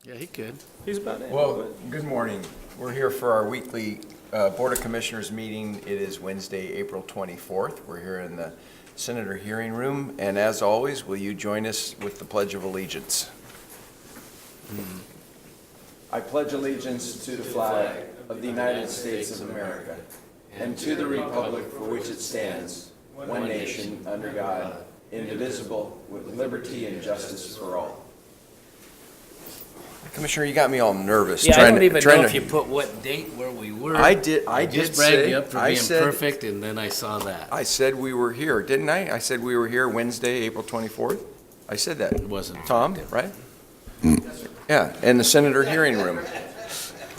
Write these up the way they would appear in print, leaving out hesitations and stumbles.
Yeah, he could. He's about it. Well, good morning. We're here for our weekly Board of Commissioners meeting. It is Wednesday, April 24th. We're here in the Senator Hearing Room. And as always, will you join us with the Pledge of Allegiance? I pledge allegiance to the flag of the United States of America and to the republic for which it stands, one nation, under God, indivisible, with liberty and justice for all. Commissioner, you got me all nervous. Yeah, I don't even know if you put what date where we were. I did just say. bragged you up for I being said, perfect, and then I saw that. I said we were here, didn't I? I said we were here Wednesday, April 24th. I said that. It wasn't Tom, effective. right? Yeah, in the Senator Hearing Room.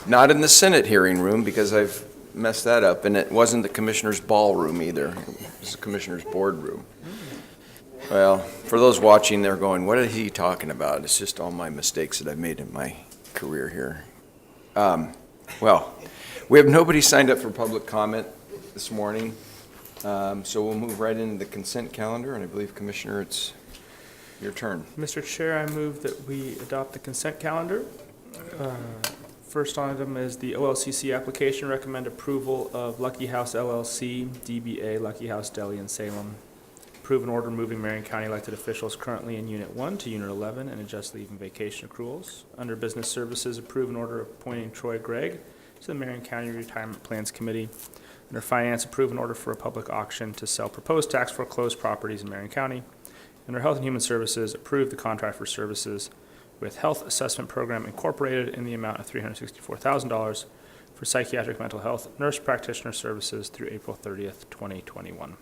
Not in the Senate Hearing Room because I've messed that up, and it wasn't the Commissioner's Ballroom either. It was the Commissioner's Boardroom. Well, for those watching, they're going, what is he talking about? It's just all my mistakes that I've made in my career here. Well, we have nobody signed up for public comment this morning, so we'll move right into the consent calendar, and I believe, Commissioner, it's your turn. Mr. Chair, I move that we adopt the consent calendar. First item is the OLCC application. Recommend approval of Lucky House LLC, DBA Lucky House Deli in Salem. Approve an order moving Marion County elected officials currently in Unit 1 to Unit 11 and adjust leave and vacation accruals. Under Business Services, approve an order appointing Troy Gregg to the Marion County Retirement Plans Committee. Under Finance, approve an order for a public auction to sell proposed tax foreclosed properties in Marion County. Under Health and Human Services, approve the contract for services with Health Assessment Program Incorporated in the amount of $364,000 for psychiatric mental health nurse practitioner services through April 30th, 2021.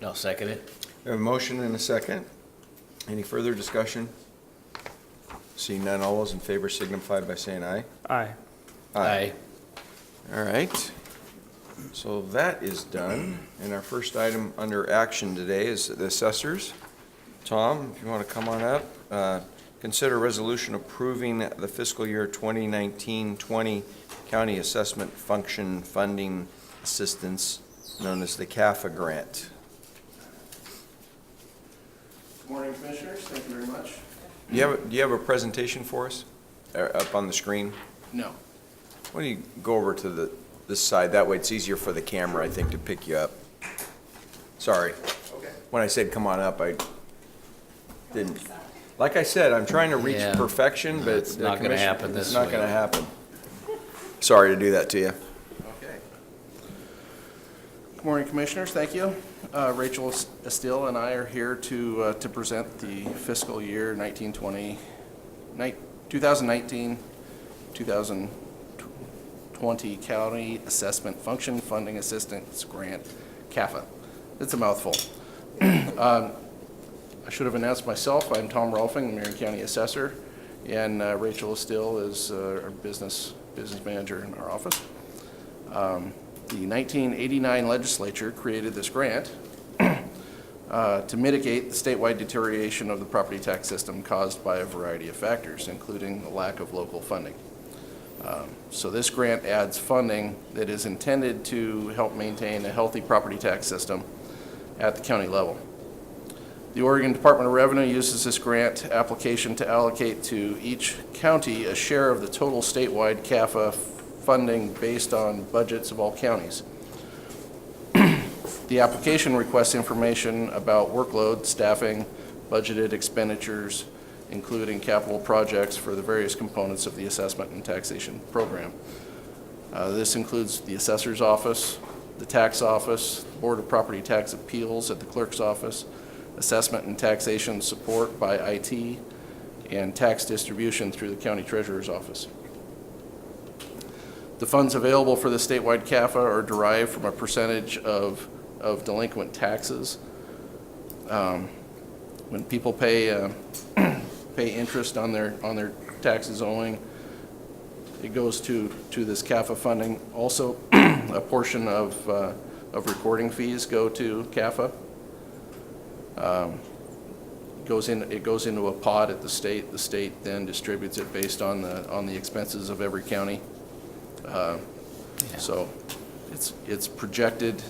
No, second it. We have a motion and a second. Any further discussion? Seeing none, all those in favor signify by saying aye. Aye. Aye. All right. So that is done. And our first item under action today is the assessors. Tom, if you want to come on up. Consider resolution approving the fiscal year 2019-20 county assessment function funding assistance known as the CAFA grant. Good morning, Commissioners. Thank you very much. Do you have a presentation for us up on the screen? No. Why don't you go over to this side? That way it's easier for the camera, I think, to pick you up. Sorry. Okay. When I said come on up, I didn't. Like I said, I'm trying to reach Yeah. perfection, but It's not gonna happen this It's not way. going to happen. Sorry to do that to you. Okay. Good morning, Commissioners. Thank you. Rachel Estill and I are here to present the fiscal year 2019-2020 County Assessment Function Funding Assistance Grant, CAFA. It's a mouthful. I should have announced myself. I'm Tom Rolfing, Marion County Assessor, and Rachel Estill is our business manager in our office. The 1989 legislature created this grant to mitigate the statewide deterioration of the property tax system caused by a variety of factors, including the lack of local funding. So this grant adds funding that is intended to help maintain a healthy property tax system at the county level. The Oregon Department of Revenue uses this grant application to allocate to each county a share of the total statewide CAFA funding based on budgets of all counties. The application requests information about workload, staffing, budgeted expenditures, including capital projects for the various components of the assessment and taxation program. This includes the assessor's office, the tax office, Board of Property Tax Appeals at the clerk's office, assessment and taxation support by IT, and tax distribution through the county treasurer's office. The funds available for the statewide CAFA are derived from a percentage of delinquent taxes. When people pay interest on their taxes owing, it goes to this CAFA funding. Also, a portion of recording fees go to CAFA. It goes into a pot at the state. The state then distributes it based on the expenses of every county. So it's projected.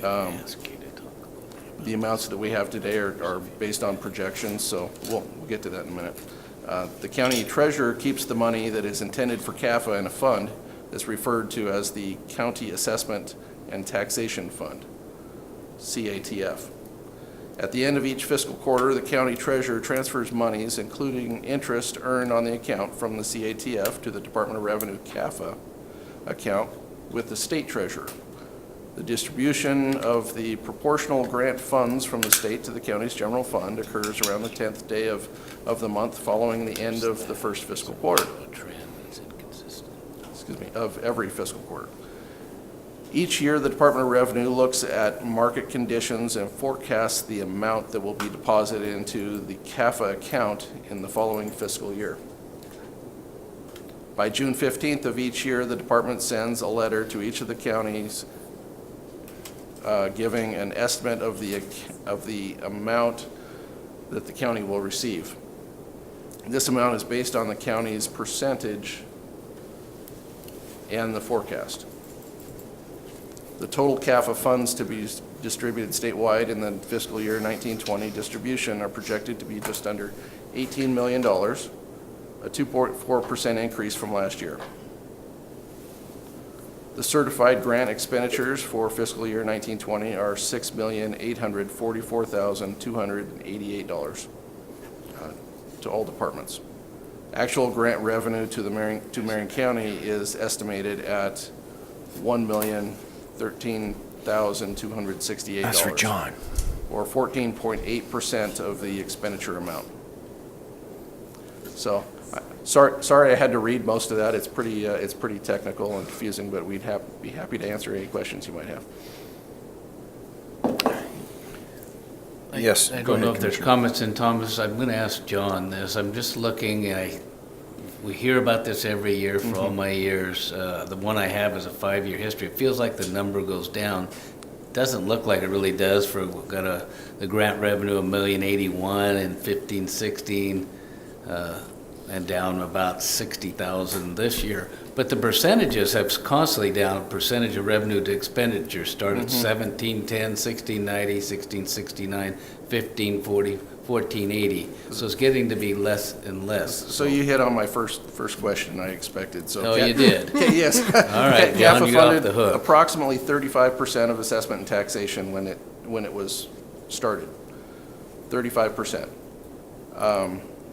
The amounts that we have today are based on projections, so we'll get to that in a minute. The county treasurer keeps the money that is intended for CAFA in a fund that's referred to as the County Assessment and Taxation Fund, CATF. At the end of each fiscal quarter, the county treasurer transfers monies, including interest earned on the account from the CATF to the Department of Revenue CAFA account with the state treasurer. The distribution of the proportional grant funds from the state to the county's general fund occurs around the 10th day of the month following the end of the first fiscal quarter. A trend that's inconsistent. Excuse me, of every fiscal quarter. Each year, the Department of Revenue looks at market conditions and forecasts the amount that will be deposited into the CAFA account in the following fiscal year. By June 15th of each year, the department sends a letter to each of the counties giving an estimate of the amount that the county will receive. This amount is based on the county's percentage and the forecast. The total CAFA funds to be distributed statewide in the fiscal year 1920 distribution are projected to be just under $18 million, a 2.4% increase from last year. The certified grant expenditures for fiscal year 1920 are $6,844,288 to all departments. Actual grant revenue to Marion County is estimated at $1,013,268. That's for John. Or 14.8% of the expenditure amount. So, sorry I had to read most of that. It's pretty technical and confusing, but we'd be happy to answer any questions you might have. Yes, I go don't know ahead, if there's Commissioner. comments in Thomas. I'm going to ask John this. I'm just looking, we hear about this every year for all my years. The one I have is a 5-year history. It feels like the number goes down. Doesn't look like it really does. We've got the grant revenue $1,081,000 in 15-16, and down about 60,000 this year. But the percentages have constantly down. Percentage of revenue to expenditure started at 1710, 1690, 1669, 1540, 1480. So it's getting to be less and less. So you hit on my first question I expected. So Oh, you did? Okay, yes. All right, John, CAFA you're off funded the hook. approximately 35% of assessment and taxation when it was started. 35%.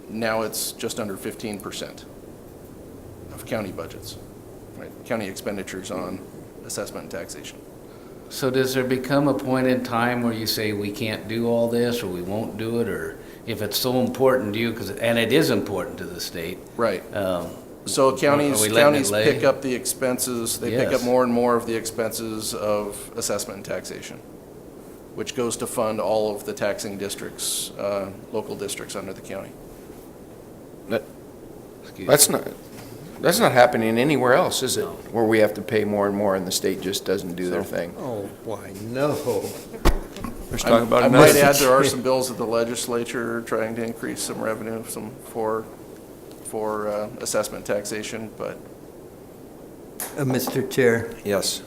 Now it's just under 15% of county budgets, right? County expenditures on assessment and taxation. So does there become a point in time where you say we can't do all this, or we won't do it, or if it's so important to you, and it is important to the state? Right. um, So Are counties we letting it lay? pick up the expenses, they pick up Yes. more and more of the expenses of assessment and taxation, which goes to fund all of the taxing districts, local districts under the county. excuse That's not happening anywhere else, is it? No. Where we have to pay more and more and the state just doesn't do their thing. Oh, why, no. Let's talk about I might another. add, there are some bills at the legislature trying to increase some revenue, for assessment taxation, but Mr. Chair, Yes.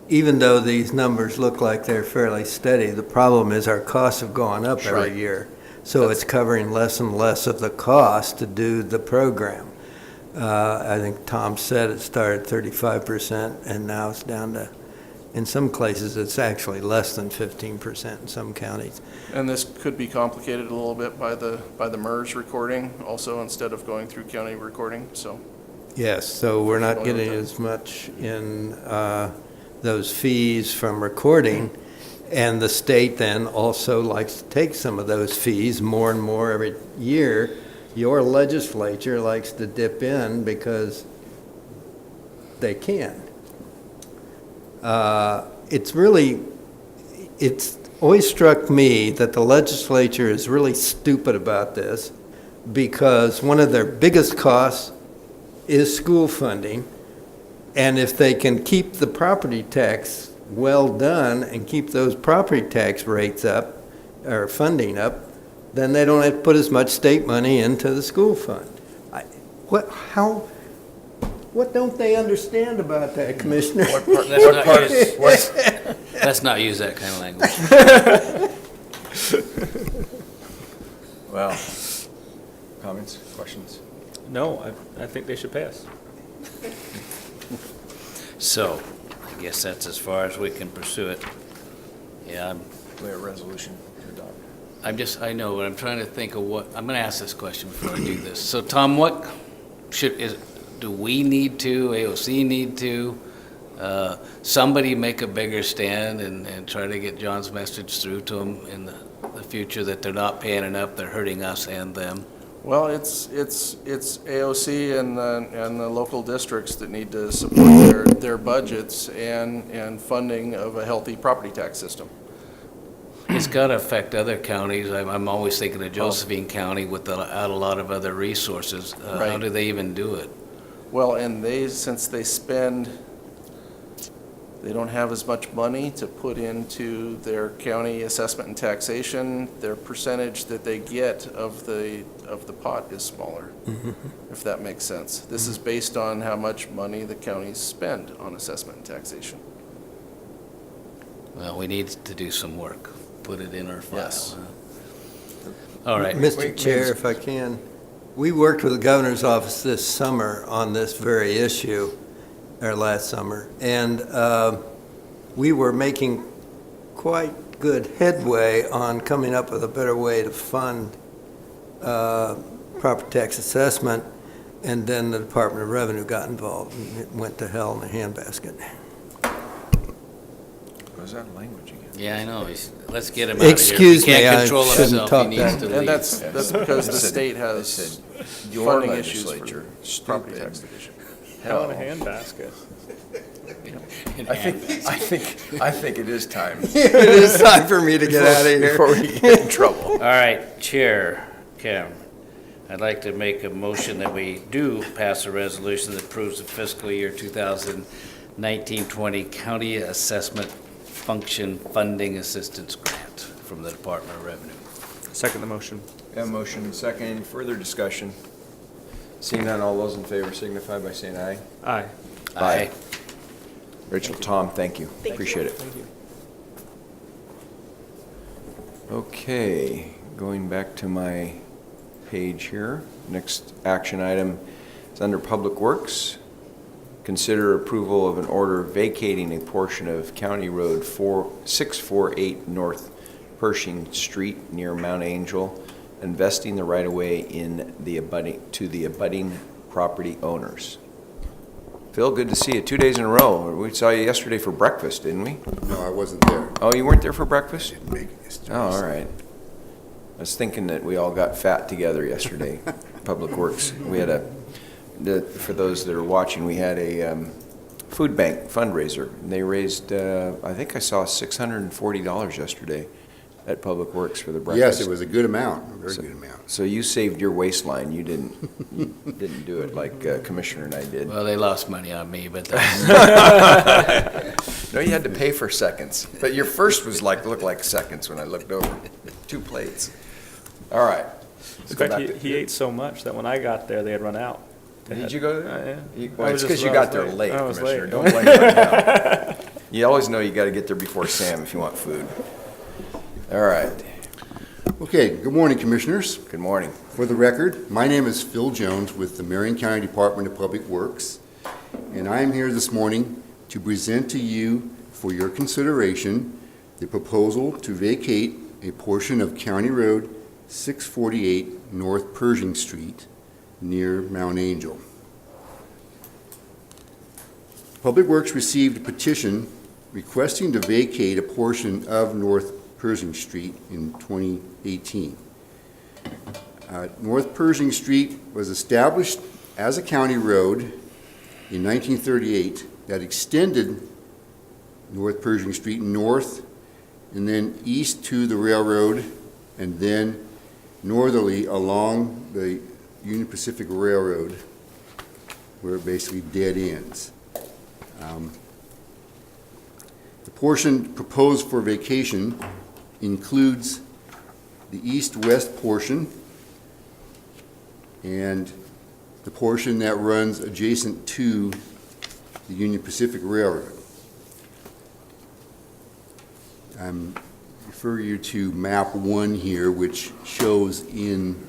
even though these numbers look like they're fairly steady, the problem is our costs have gone up every Right. year. So it's covering less and less of the cost to do the program. I think Tom said it started 35%, and now it's down to, in some places, it's actually less than 15% in some counties. and this could be complicated a little bit by the MERS recording also, instead of going through county recording, so. Yes, so we're not Going with getting that. as much in those fees from recording, and the state then also likes to take some of those fees more and more every year. Your legislature likes to dip in because they can. It's always struck me that the legislature is really stupid about this, because one of their biggest costs is school funding, and if they can keep the property tax well done and keep those property tax rates up, or funding up, then they don't have to put as much state money into the school fund. What don't they understand about that, Commissioner? Let's not use that kind of language. Well, Comments, questions? No, I think they should pass. So, I guess that's as far as we can pursue it. Yeah, We have a resolution to adopt. I know, but I'm trying to think of what, I'm gonna ask this question before I do this. So Tom, what do we need to, AOC need to, somebody make a bigger stand and try to get John's message through to them in the future that they're not paying enough, they're hurting us and them? Well, it's AOC and the local districts that need to support their budgets and funding of a healthy property tax system. It's gotta affect other counties. I'm always thinking of Josephine County without a lot of other resources. How Right. do they even do it? Well, and since they don't have as much money to put into their county assessment and taxation, their percentage that they get of the pot is smaller, if that makes sense. This is based on how much money the counties spend on assessment and taxation. Well, we need to do some work, put it in our file. Yes. All right. Mr. Chair, if I can, we worked with the governor's office this summer on this very issue, or last summer, and we were making quite good headway on coming up with a better way to fund property tax assessment, and then the Department of Revenue got involved, and it went to hell in a handbasket. What was that language again? Yeah, I know. Let's get him out of here. Excuse me, He can't I control shouldn't himself. talk He needs that. to leave. And that's because the They said- state they has said, your funding issues for legislature, property stupid. tax division. Hell in a Hell. handbasket. I think it is time. It is time for me to get out of here. Before we get in trouble. All right, Chair Cam, I'd like to make a motion that we do pass a resolution that approves the fiscal year 2019-20 County Assessment Function Funding Assistance Grant from the Department of Revenue. Second the motion. Got a motion and second. Any further discussion? Seeing none, all those in favor signify by saying aye. Aye. Aye. Rachel, Tom, thank you. Appreciate it. Thank you. Okay, going back to my page here. Next action item is under Public Works. Consider approval of an order vacating a portion of County Road 648 North Pershing Street near Mount Angel, investing the right-of-way in the abutting property owners. Phil, good to see you. 2 days in a row. We saw you yesterday for breakfast, didn't we? No, I wasn't there. Oh, you weren't there for breakfast? Didn't make it yesterday. Oh, all right. I was thinking that we all got fat together yesterday, Public Works. We had for those that are watching, we had a food bank fundraiser. And they raised, I think I saw $640 yesterday at Public Works for the breakfast. Yes, it was a good amount, a very good amount. So you saved your waistline. You didn't do it like Commissioner and I did. Well, they lost money on me, but that's, No, you had to pay for seconds. But your first was looked like seconds when I looked over. 2 plates. All right. Let's In go fact, back to- he ate so much that when I got there, they had run out. Did you go there? Yeah. Well, I it's was because just- you I got was there late. late, I was Commissioner. late. Don't blame me right now. You always know you got to get there before Sam if you want food. All right. Okay, good morning, Commissioners. Good morning. For the record, my name is Phil Jones with the Marion County Department of Public Works, and I am here this morning to present to you for your consideration the proposal to vacate a portion of County Road 648 North Pershing Street near Mount Angel. Public Works received a petition requesting to vacate a portion of North Pershing Street in 2018. North Pershing Street was established as a county road in 1938 that extended North Pershing Street north and then east to the railroad and then northerly along the Union Pacific Railroad where it basically dead ends. The portion proposed for vacation includes the east-west portion and the portion that runs adjacent to the Union Pacific Railroad. I'm referring you to map 1 here, which shows in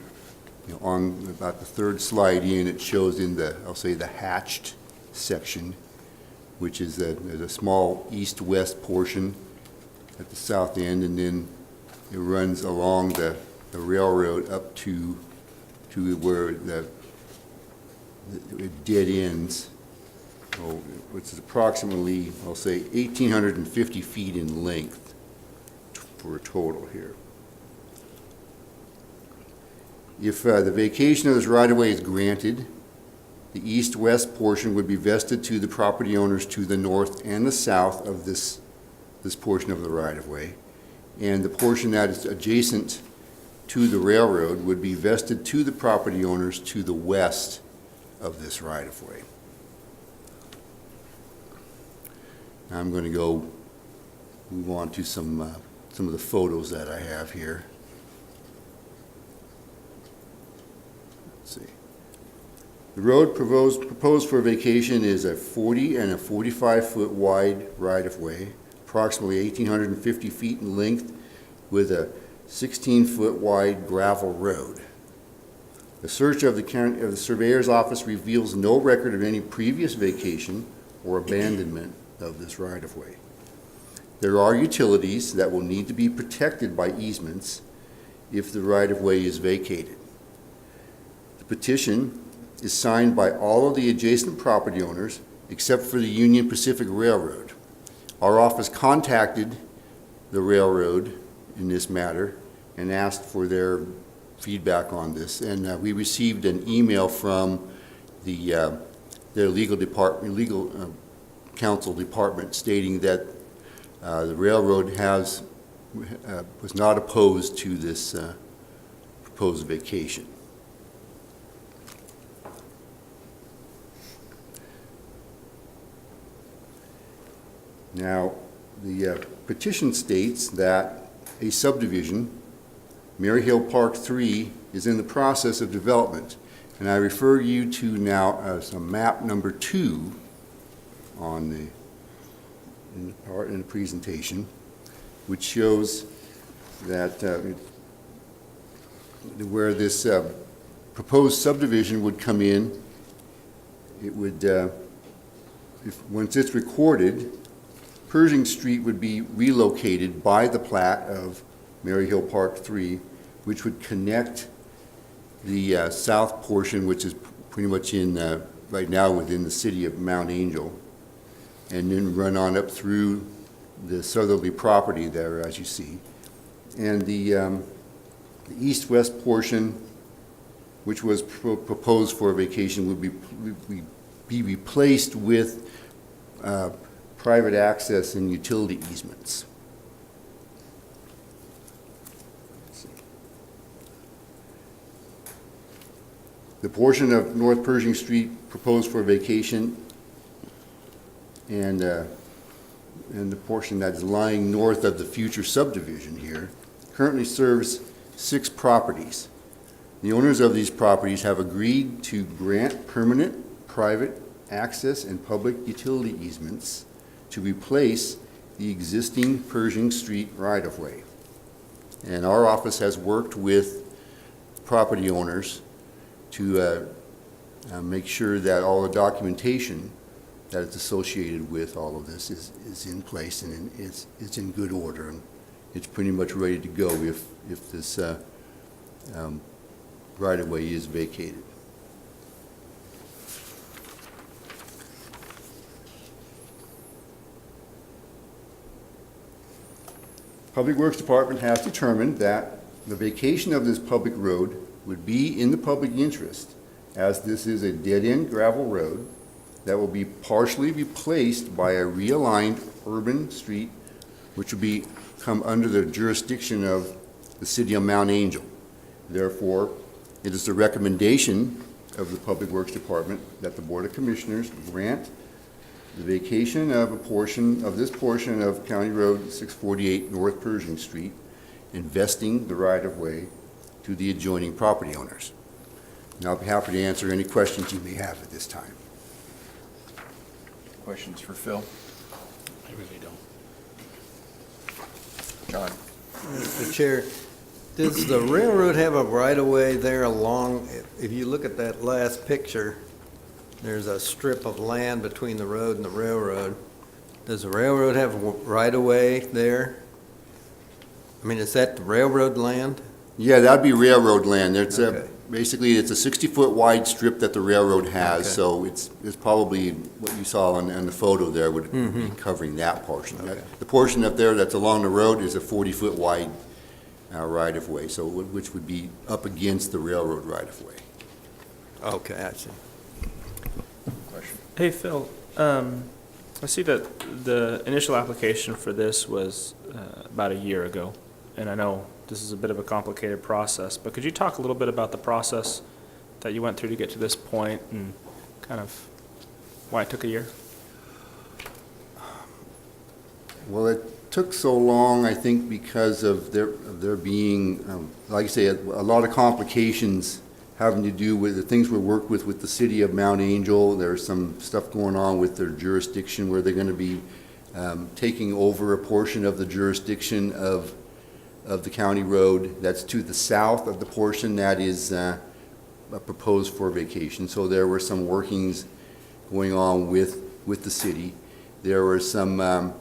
On about the third slide in, it shows in the, I'll say, the hatched section, which is there's a small east-west portion at the south end, and then it runs along the railroad up to where it dead ends, which is approximately, I'll say, 1,850 feet in length for a total here. If the vacation of this right-of-way is granted, the east-west portion would be vested to the property owners to the north and the south of this portion of the right-of-way, and the portion that is adjacent to the railroad would be vested to the property owners to the west of this right-of-way. Now I'm going to move on to some of the photos that I have here. Let's see. The road proposed for vacation is a 40 and a 45-foot wide right-of-way, approximately 1,850 feet in length, with a 16-foot wide gravel road. The search of the surveyor's office reveals no record of any previous vacation or abandonment of this right-of-way. There are utilities that will need to be protected by easements if the right-of-way is vacated. The petition is signed by all of the adjacent property owners except for the Union Pacific Railroad. Our office contacted the railroad in this matter and asked for their feedback on this, and we received an email from their legal counsel department stating that the railroad was not opposed to this proposed vacation. Now, the petition states that a subdivision, Mary Hill Park 3, is in the process of development, and I refer you to now some map number 2 in the presentation, which shows that where this proposed subdivision would come in. It would, once it's recorded, Pershing Street would be relocated by the plat of Mary Hill Park 3, which would connect the south portion, which is pretty much in right now within the city of Mount Angel, and then run on up through the southerly property there, as you see. And the east-west portion, which was proposed for a vacation, would be replaced with private access and utility easements. The portion of North Pershing Street proposed for vacation and the portion that's lying north of the future subdivision here currently serves 6 properties. The owners of these properties have agreed to grant permanent private access and public utility easements to replace the existing Pershing Street right-of-way. And our office has worked with property owners to make sure that all the documentation that is associated with all of this is in place and it's in good order, and it's pretty much ready to go if this right-of-way is vacated. Public Works Department has determined that the vacation of this public road would be in the public interest, as this is a dead-end gravel road that will be partially replaced by a realigned urban street, which will come under the jurisdiction of the city of Mount Angel. Therefore, it is the recommendation of the Public Works Department that the Board of Commissioners grant the vacation of this portion of County Road 648 North Pershing Street, investing the right-of-way to the adjoining property owners. And I'll be happy to answer any questions you may have at this time. Questions for Phil? I really don't. John? Mr. Chair, Does the railroad have a right-of-way there along, if you look at that last picture, there's a strip of land between the road and the railroad. Does the railroad have a right-of-way there? I mean, is that the railroad land? Yeah, that'd be railroad land. It's Okay. basically, it's a 60-foot wide strip that the railroad has, Okay. so it's probably what you saw on the photo there would be covering that portion. Okay. The portion up there that's along the road is a 40-foot wide right-of-way, so which would be up against the railroad right-of-way. Okay, I see. Hey, Phil, I see that the initial application for this was about a year ago, and I know this is a bit of a complicated process, but could you talk a little bit about the process that you went through to get to this point and kind of why it took a year? Well, it took so long, I think, because of there being, like I say, a lot of complications having to do with the things we worked with the city of Mount Angel. There's some stuff going on with their jurisdiction where they're going to be taking over a portion of the jurisdiction of the county road that's to the south of the portion that is proposed for vacation. So there were some workings going on with the city. There were some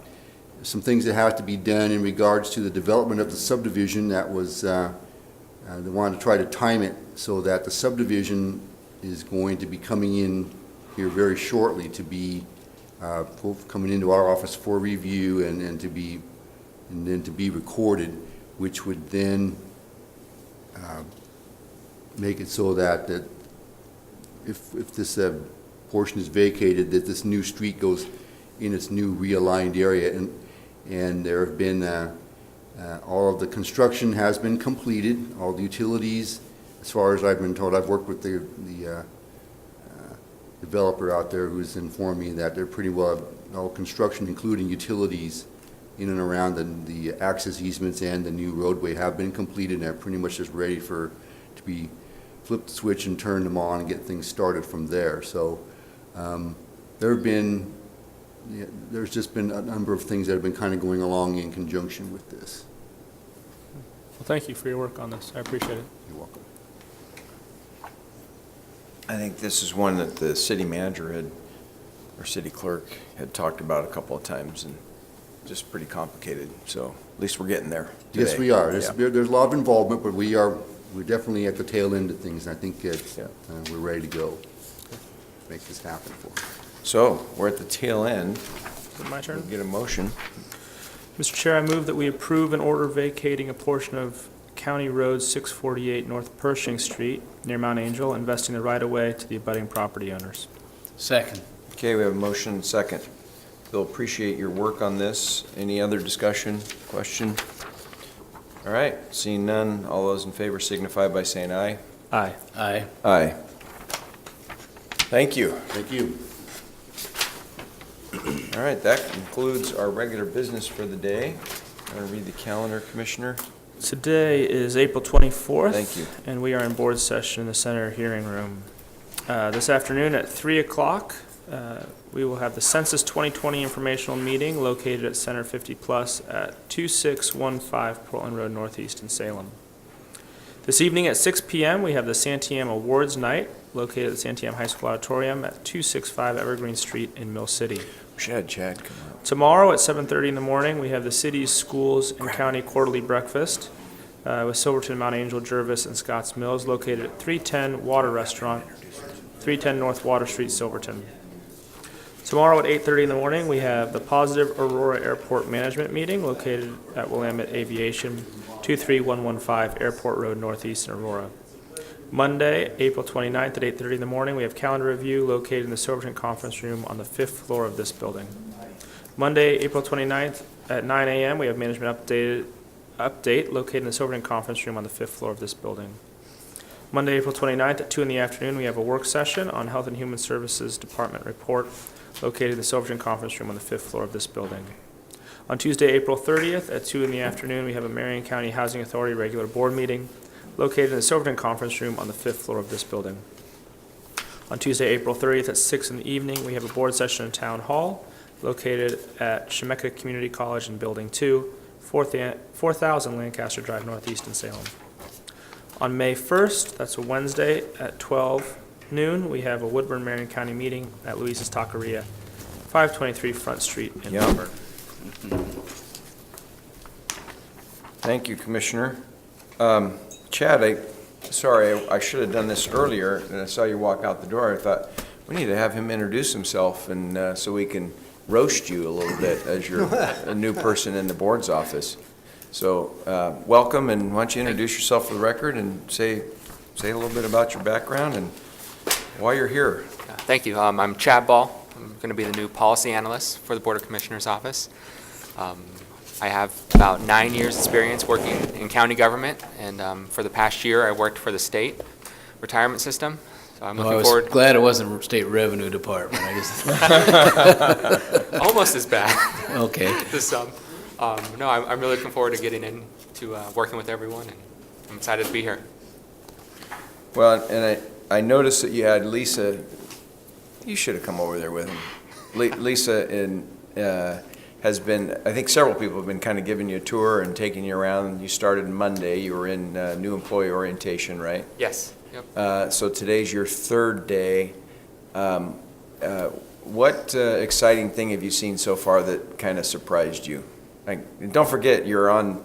things that have to be done in regards to the development of the subdivision that was, they wanted to try to time it so that the subdivision is going to be coming in here very shortly to be, coming into our office for review and then to be recorded, which would then make it so that if this portion is vacated, that this new street goes in its new realigned area. And there have been, all of the construction has been completed, all the utilities, as far as I've been told. I've worked with the developer out there who's informed me that they're pretty well, all construction, including utilities in and around the access easements and the new roadway have been completed and are pretty much just ready to be flipped the switch and turned them on and get things started from there. So there's just been a number of things that have been kind of going along in conjunction with this. Well, thank you for your work on this. I appreciate it. You're welcome. I think this is one that the city manager or city clerk had talked about a couple of times, and just pretty complicated, so at least we're getting there today. Yes, we are. Yeah. There's a lot of involvement, but we're definitely at the tail end of things. And I think Yeah. we're ready to go, make this happen for us. So, we're at the tail end. Is it my We'll turn? get a motion. Mr. Chair, I move that we approve an order vacating a portion of County Road 648 North Pershing Street near Mount Angel, investing the right-of-way to the abutting property owners. Second. Okay, we have a motion and second. Bill, appreciate your work on this. Any other discussion, question? All right, seeing none, all those in favor signify by saying aye. Aye. Aye. Aye. Thank you. Thank you. All right, that concludes our regular business for the day. I'm going to read the calendar, Commissioner. Today is April 24th. Thank you. And we are in board session in the Center hearing room. This afternoon at 3 o'clock, we will have the Census 2020 informational meeting located at Center 50 Plus at 2615 Portland Road Northeast in Salem. This evening at 6 p.m., we have the Santiam Awards Night located at the Santiam High School Auditorium at 265 Evergreen Street in Mill City. We should have Chad come out. Tomorrow at 7:30 in the morning, we have the city's schools and county quarterly breakfast with Silverton, Mount Angel, Jervis, and Scotts Mills located at 310 Water Restaurant, 310 North Water Street, Silverton. Tomorrow at 8:30 in the morning, we have the Positive Aurora Airport Management Meeting located at Willamette Aviation, 23115 Airport Road Northeast in Aurora. Monday, April 29th at 8:30 in the morning, we have calendar review located in the Silverton Conference Room on the 5th floor of this building. Monday, April 29th at 9 a.m., we have management update located in the Silverton Conference Room on the 5th floor of this building. Monday, April 29th at 2 in the afternoon, we have a work session on Health and Human Services Department report located in the Silverton Conference Room on the 5th floor of this building. On Tuesday, April 30th at 2 in the afternoon, we have a Marion County Housing Authority regular board meeting located in the Silverton Conference Room on the 5th floor of this building. On Tuesday, April 30th at 6 in the evening, we have a board session in Town Hall located at Chemeketa Community College in Building 2 4000 Lancaster Drive Northeast in Salem. On May 1st, that's a Wednesday at 12 noon, we have a Woodburn Marion County meeting at Louise's Taqueria, 523 Front Street in Yeah. Woodburn. Thank you, Commissioner. Chad, I should have done this earlier, and I saw you walk out the door. I thought, we need to have him introduce himself, and so we can roast you a little bit as you're a new person in the board's office. So, welcome, and why don't you introduce yourself for the record and say a little bit about your background and why you're here. Thank you. I'm Chad Ball. I'm going to be the new policy analyst for the Board of Commissioners office. I have about 9 years' experience working in county government, and for the past year, I worked for the state retirement system. So I'm I looking was forward. glad it wasn't State Revenue Department. I just, Almost as bad. okay. No, I'm really looking forward to getting into working with everyone, and I'm excited to be here. Well, and I noticed that you had Lisa. You should have come over there with him. Lisa has been, I think several people have been kind of giving you a tour and taking you around. You started Monday. You were in new employee orientation, right? Yes. Yep. So today's your third day. What exciting thing have you seen so far that kind of surprised you? Don't forget, you're on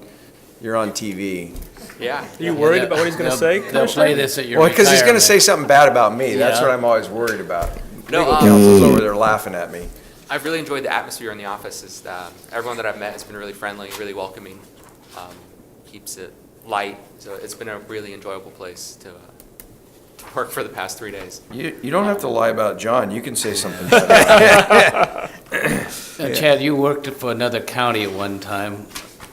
TV. Yeah. Are you worried about what he's going to say, They'll Commissioner? play this at your Well, because he's going to retirement. say something bad about me. That's Yeah. what I'm always worried about. No, Legal counsel's over there laughing at me. I've really enjoyed the atmosphere in the office. Everyone that I've met has been really friendly, really welcoming, keeps it light. So it's been a really enjoyable place to work for the past 3 days. You don't have to lie about John. You can say something bad. Chad, you worked for another county at one time.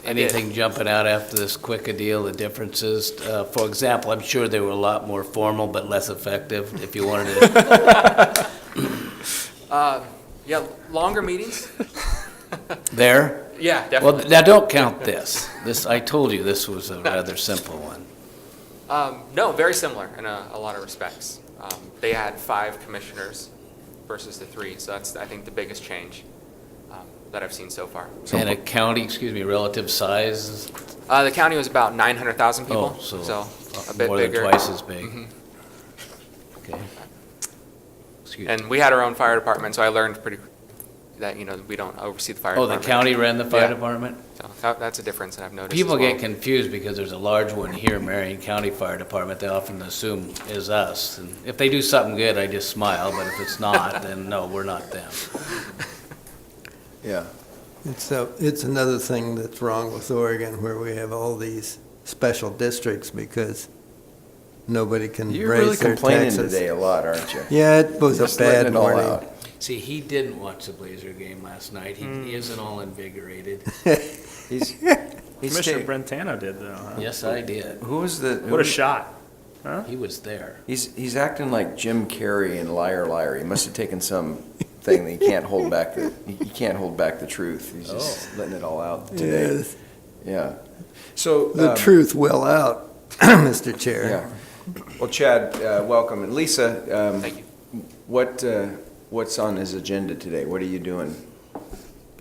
I did. Anything jumping out after this quick a deal, the differences? For example, I'm sure they were a lot more formal but less effective, if you wanted to. Yeah, longer meetings. There? Yeah, Well, definitely. now don't count this. I told you this was a rather simple one. No, very similar in a lot of respects. They had 5 commissioners versus the 3, so that's, I think, the biggest change that I've seen so far. And a county, relative size? The county was about 900,000 people, Oh, so a bit more bigger. than twice as big. Mhm. Okay. Excuse me. And we had our own fire department, so I learned that, we don't oversee the fire Oh, the department. county ran the fire Yeah. department? So that's a difference that I've noticed. People as well. get confused because there's a large one here, Marion County Fire Department, they often assume is us. And if they do something good, I just smile, but if it's not, then no, we're not them. Yeah. It's another thing that's wrong with Oregon, where we have all these special districts because nobody can You're really raise their complaining taxes. today a lot, aren't you? Yeah, it was a Just letting bad it all morning. out. See, he didn't watch the Blazer game last night. He isn't all invigorated. He's Commissioner ta- Brentano did, though. Huh? Yes, I did. Who was the? What a shot. He was there. He's acting like Jim Carrey in Liar Liar. He must have taken some thing that he can't hold back the truth. He's just letting it all out today. Yes, Yeah. So the truth will out, Mr. Chair. Yeah. Well, Chad, welcome, and Lisa. Thank you. What's on his agenda today? What are you doing?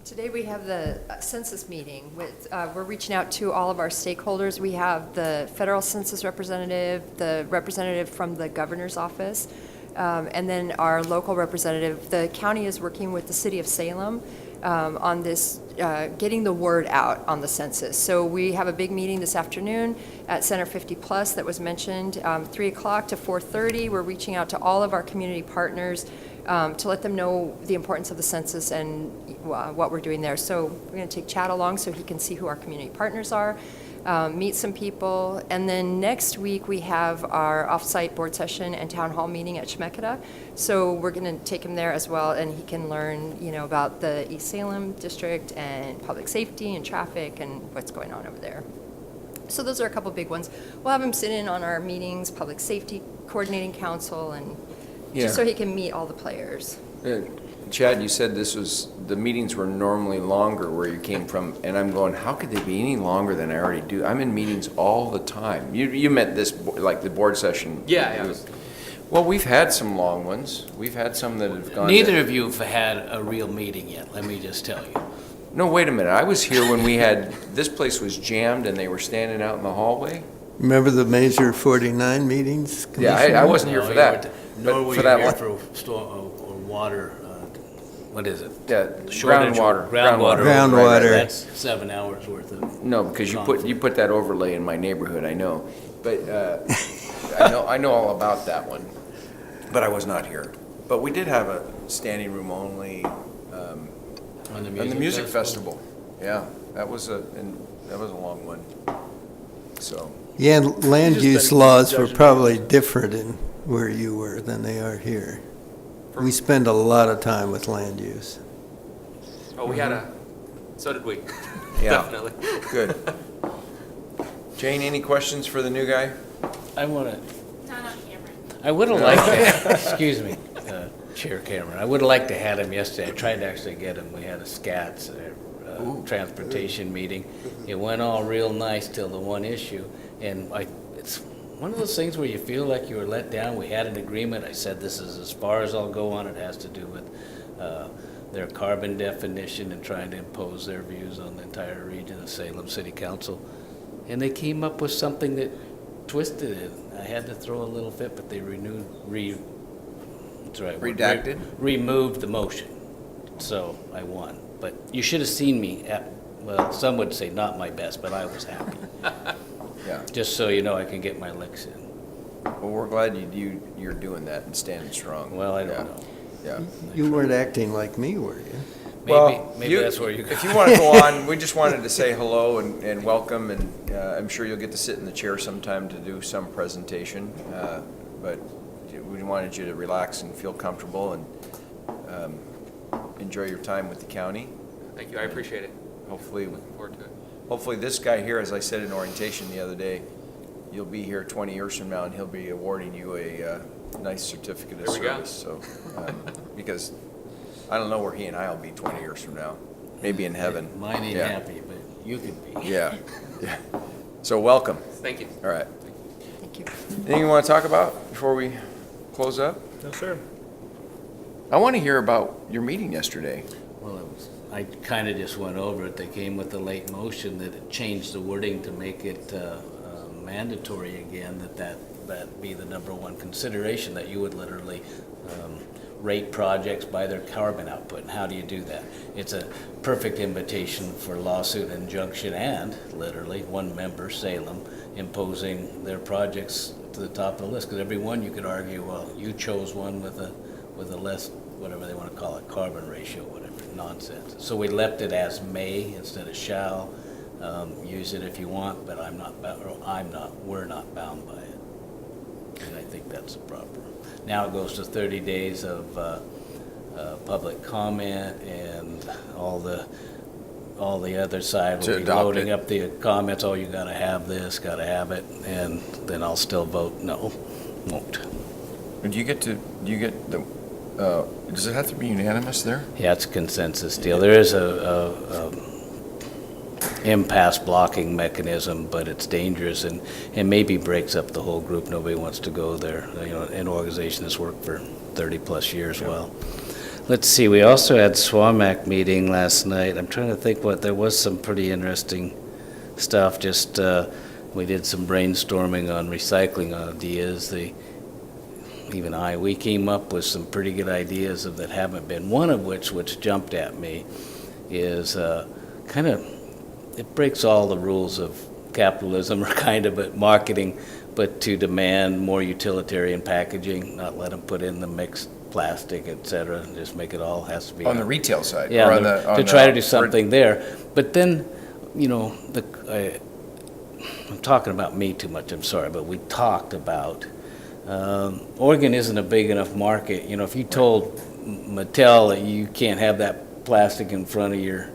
Today we have the census meeting. We're reaching out to all of our stakeholders. We have the federal census representative, the representative from the governor's office, and then our local representative. The county is working with the city of Salem on this, getting the word out on the census. So we have a big meeting this afternoon at Center 50 Plus that was mentioned, 3 o'clock to 4:30. We're reaching out to all of our community partners to let them know the importance of the census and what we're doing there. So we're going to take Chad along so he can see who our community partners are, meet some people, and then next week we have our off-site board session and town hall meeting at Chemeketa. So we're going to take him there as well, and he can learn, about the East Salem district and public safety and traffic and what's going on over there. So those are a couple big ones. We'll have him sit in on our meetings, public safety coordinating council, and just so he can meet all the players. Chad, you said the meetings were normally longer where you came from, and I'm going, how could they be any longer than I already do? I'm in meetings all the time. You meant this, like the board session. Yeah. Well, we've had some long ones. We've had some that have gone. Neither of you have had a real meeting yet, let me just tell you. No, wait a minute. I was here when we had, this place was jammed and they were standing out in the hallway. Remember the Measure 49 meetings? Yeah, I wasn't here No, for you that. weren't- Nor but were for you that here one- for storm, or water, what is it? Yeah, Shortage- groundwater. Groundwater. Groundwater. That's 7 hours worth of. No, because you conflict. put that overlay in my neighborhood, I know. But I know all about that one, but I was not here. But we did have a standing room only On on the music festival. Yeah, that was a long one. So, Yeah, and land Just use been laws were judging. probably different in where you were than they are here. We spend a lot of time with land use. Oh, we had so did we. yeah, Definitely. good. Jane, any questions for the new guy? I want to, Not on camera. I would have liked to, excuse me, Chair Cameron, I would have liked to had him yesterday. I tried to actually get him. We had a SCATS, transportation meeting. It went all real nice till the one issue. And it's one of those things where you feel like you were let down. We had an agreement. I said this is as far as I'll go on. It has to do with their carbon definition and trying to impose their views on the entire region of Salem City Council. And they came up with something that twisted it. I had to throw a little fit, but they that's right, Redacted? removed the motion. So I won. But you should have seen me well, some would say not my best, but I was happy. Yeah. Just so you know, I can get my licks in. Well, we're glad you're doing that and standing strong. Well, I don't Yeah. know. Yeah. You weren't acting like me, were you? Maybe that's where you go. If you want to go on, we just wanted to say hello and welcome, and I'm sure you'll get to sit in the chair sometime to do some presentation. But we wanted you to relax and feel comfortable and enjoy your time with the county. Thank you. I appreciate it. Hopefully, Looking forward to it. hopefully this guy here, as I said in orientation the other day, you'll be here 20 years from now and he'll be awarding you a nice certificate of There we go. service. So, because I don't know where he and I will be 20 years from now. Maybe in heaven. Mine ain't Yeah. happy, but you could be. Yeah, yeah. So welcome. Thank you. All right. Thank you. Anything you want to talk about before we close up? No, sir. I want to hear about your meeting yesterday. Well, I kind of just went over it. They came with a late motion that it changed the wording to make it mandatory again, that be the number one consideration, that you would literally rate projects by their carbon output. And how do you do that? It's a perfect invitation for lawsuit and injunction, and literally one member, Salem, imposing their projects to the top of the list. Because every one you could argue, well, you chose one with a less, whatever they want to call it, carbon ratio, whatever, nonsense. So we left it as may instead of shall. Use it if you want, but we're not bound by it. And I think that's the proper. Now it goes to 30 days of public comment, and all the other side To will be adopt loading it. up the comments, oh, you gotta have this, gotta have it, and then I'll still vote no, won't. Do you get the, does it have to be unanimous there? Yeah, it's a consensus deal. There is a impasse blocking mechanism, but it's dangerous and maybe breaks up the whole group. Nobody wants to go there. You know, an organization that's worked for 30-plus years. Well, let's see. We also had SWAMAC meeting last night. I'm trying to think there was some pretty interesting stuff. Just we did some brainstorming on recycling ideas. We came up with some pretty good ideas that haven't been. One of which jumped at me is it breaks all the rules of capitalism, or kind of, but marketing, but to demand more utilitarian packaging, not let them put in the mixed plastic, et cetera, and just make it all has to be. On the retail side? Yeah, or on the- to try to do something there. But then, I'm talking about me too much, I'm sorry, but we talked about, Oregon isn't a big enough market. You know, if you told Mattel that you can't have that plastic in front of your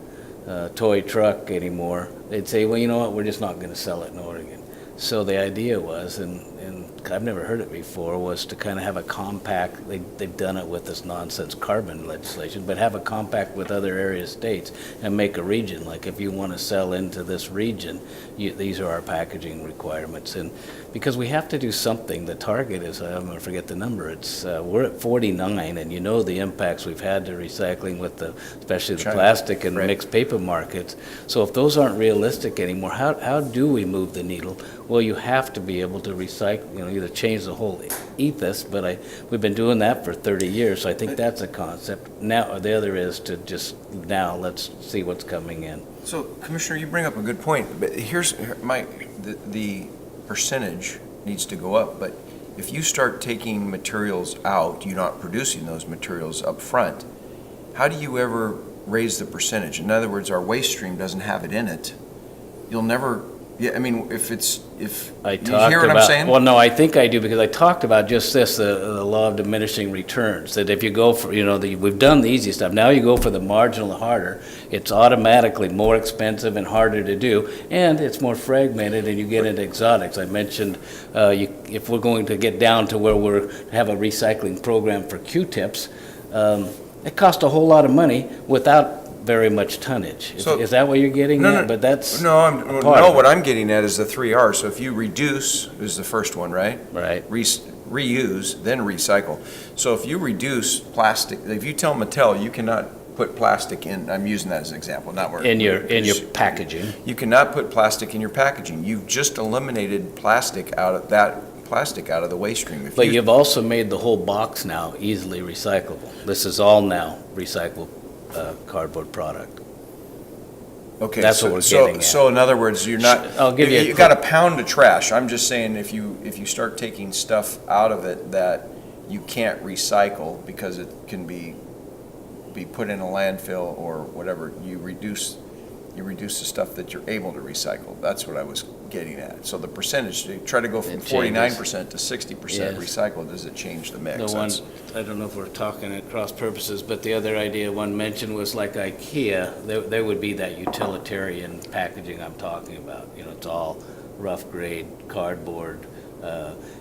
toy truck anymore, they'd say, well, you know what, we're just not going to sell it in Oregon. So the idea was, and and I've never heard it before, was to kind of have a compact, they've done it with this nonsense carbon legislation, but have a compact with other area states and make a region. Like if you want to sell into this region, these are our packaging requirements. And because we have to do something, the target is, I'm going to forget the number, it's, we're at 49, and you know the impacts we've had to recycling with especially the China. plastic and Right. mixed paper markets. So if those aren't realistic anymore, how do we move the needle? Well, you have to be able to recycle, either change the whole ethos, but we've been doing that for 30 years, so I think that's a concept. Now, the other is to just, now, let's see what's coming in. So, Commissioner, you bring up a good point, but the percentage needs to go up, but if you start taking materials out, you're not producing those materials up front, how do you ever raise the percentage? In other words, our waste stream doesn't have it in it. You'll never, yeah, I mean, if you hear what I'm saying? Well, no, I think I do, because I talked about just this, the law of diminishing returns, that if you go for, we've done the easy stuff, now you go for the marginal, the harder, it's automatically more expensive and harder to do, and it's more fragmented, and you get into exotics. I mentioned, if we're going to get down to where we have a recycling program for Q-tips, it costs a whole lot of money without very much tonnage. Is that what you're getting at? But that's what I'm getting at is the 3 R's. So if you reduce, is the first one, right? right. Reuse, then recycle. So if you reduce plastic, if you tell Mattel you cannot put plastic in, I'm using that as an example, not where. In your packaging. You cannot put plastic in your packaging. You've just eliminated plastic out of the waste stream. But you've also made the whole box now easily recyclable. This is all now recyclable cardboard product. Okay, That's what we're getting at. So in other words, you're not, I'll give you a you got a pound of trash. I'm just saying if you start taking stuff out of it that you can't recycle because it can be put in a landfill or whatever, you reduce the stuff that you're able to recycle. That's what I was getting at. So the percentage, you try to go from It changes. 49% to 60% Yes. recycled, does it change the mix? The one, I don't know if we're talking at cross purposes, but the other idea one mentioned was like IKEA, there would be that utilitarian packaging I'm talking about. It's all rough grade cardboard.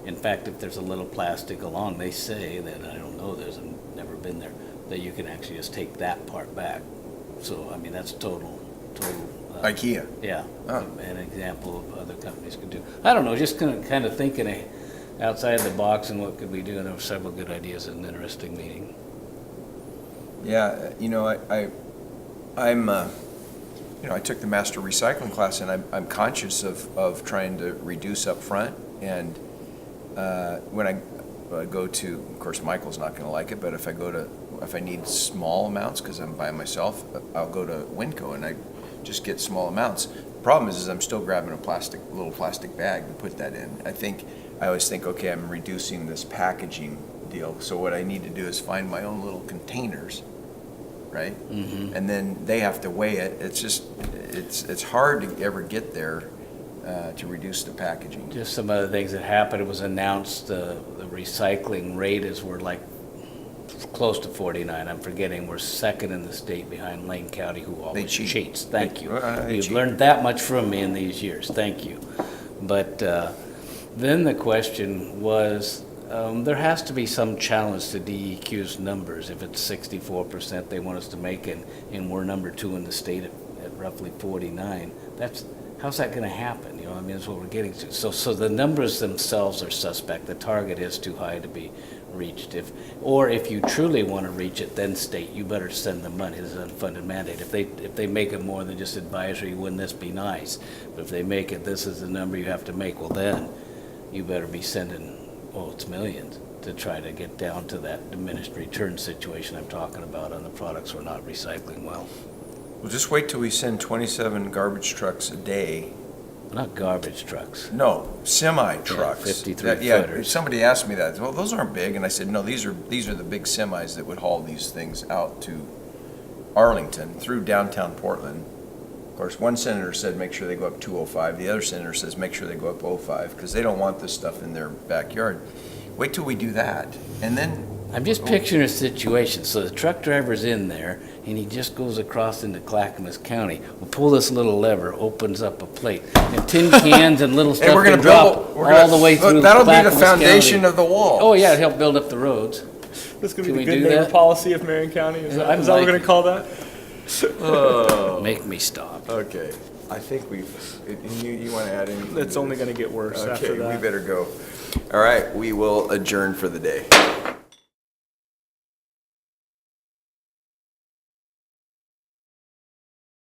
In fact, if there's a little plastic along, they say that, I don't know, I've never been there, that you can actually just take that part back. So, I mean, that's total. IKEA. Yeah, Oh. an example of other companies could do. I don't know, just kind of thinking outside the box and what could we do, and there were several good ideas in an interesting meeting. Yeah, I took the master recycling class, and I'm conscious of trying to reduce up front. And when I go to, of course, Michael's not going to like it, but if I need small amounts because I'm by myself, I'll go to Winco and I just get small amounts. The problem is I'm still grabbing a little plastic bag to put that in. I always think, okay, I'm reducing this packaging deal. So what I need to do is find my own little containers, right? Mm-hmm. And then they have to weigh it. It's hard to ever get there to reduce the packaging. Just some other things that happened, it was announced the recycling rate we're like close to 49, I'm forgetting, we're second in the state behind Lane County, who always cheat. cheats. Thank you. They You've cheat. learned that much from me in these years, thank you. But then the question was, there has to be some challenge to DEQ's numbers. If it's 64% they want us to make, and we're number 2 in the state at roughly 49, how's that going to happen? I mean, that's what we're getting to. So the numbers themselves are suspect. The target is too high to be reached. If you truly want to reach it, then state, you better send the money. This is an unfunded mandate. If they make it more than just advisory, wouldn't this be nice? But if they make it, this is the number you have to make, well then, you better be sending, it's millions to try to get down to that diminished return situation I'm talking about on the products we're not recycling well. Well, just wait till we send 27 garbage trucks a day. Not garbage trucks. No, semi-trucks. 53 Yeah, footers. somebody asked me that. Well, those aren't big. And I said, no, these are the big semis that would haul these things out to Arlington through downtown Portland. Of course, one senator said make sure they go up 205. The other senator says make sure they go up 05 because they don't want this stuff in their backyard. Wait till we do that. And then I'm just picturing a situation, so the truck driver's in there, and he just goes across into Clackamas County. We'll pull this little lever, opens up a plate, and tin cans and little Hey, stuff we're can gonna drop build, we're all the way gonna, through that'll be the Clackamas foundation County. of the wall. Oh, yeah, it'll help build up the roads. This is going to Can be the we good do neighbor that? policy of Marion County? Is that I'm what we're going liking to call that? Oh, Make me stop. okay. I think we've, you want to add anything? It's only going to get worse after Okay, we that. better go. All right, we will adjourn for the day.